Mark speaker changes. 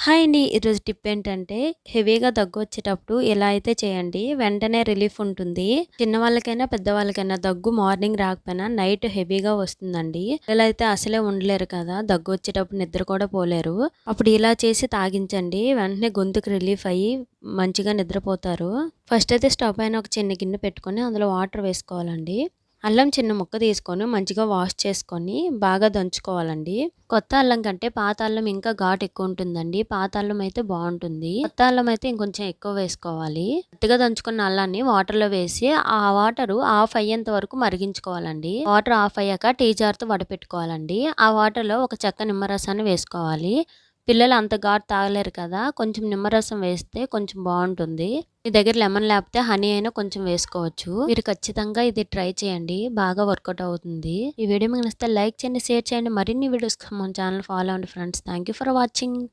Speaker 1: Hi అండి. ఈరోజు tip ఏంటంటే, హెవీగా దగ్గొచ్చేటప్పుడు ఇలా అయితే చేయండి. వెంటనే రిలీఫ్ ఉంటుంది. చిన్నవాళ్ళకైనా, పెద్దవాళ్ళకైనా దగ్గు మార్నింగ్ రాకపోయినా నైట్ హెవీగా వస్తుందండి. ఇలా అయితే అసలే ఉండలేరు కదా! దగ్గొచ్చేటప్పుడు నిద్ర కూడా పోలేరు. అప్పుడు ఇలా చేసి తాగించండి. వెంటనే గొంతుకు రిలీఫ్ అయ్యి మంచిగా నిద్రపోతారు. ఫస్ట్ అయితే స్టవ్ పైన ఒక చిన్న గిన్నె పెట్టుకొని అందులో వాటర్ వేసుకోవాలండి. అల్లం చిన్న ముక్క తీసుకొని మంచిగా వాష్ చేసుకొని బాగా దంచుకోవాలండి. కొత్త అల్లం కంటే పాత అల్లం ఇంకా ఘాటు ఎక్కువ ఉంటుందండి. పాత అల్లం అయితే బాగుంటుంది. కొత్త అల్లం అయితే ఇంకొంచెం ఎక్కువ వేసుకోవాలి. గట్టిగా దంచుకున్న అల్లాన్ని వాటర్ లో వేసి ఆ వాటర్ ఆఫ్ అయ్యేంత వరకు మరిగించుకోవాలండి. వాటర్ ఆఫ్ అయ్యాక టీ జార్ తో వడపెట్టుకోవాలండి. ఆ వాటర్ లో ఒక చెక్క నిమ్మరసాన్ని వేసుకోవాలి. పిల్లలు అంత ఘాటు తాగలేరు కదా! కొంచెం నిమ్మరసం వేస్తే కొంచెం బావుంటుంది. మీ దగ్గర లెమన్ లేకపోతే హనీ అయినా కొంచెం వేసుకోవచ్చు. మీరు ఖచ్చితంగా ఇది ట్రై చేయండి. బాగా వర్కౌట్ అవుతుంది. ఈ వీడియో మీకు నచ్చితే లైక్ చేయండి, షేర్ చేయండి. మరిన్ని వీడియోస్ మన ఛానల్ ఫాలో అవ్వండి friends. Thank you for watching.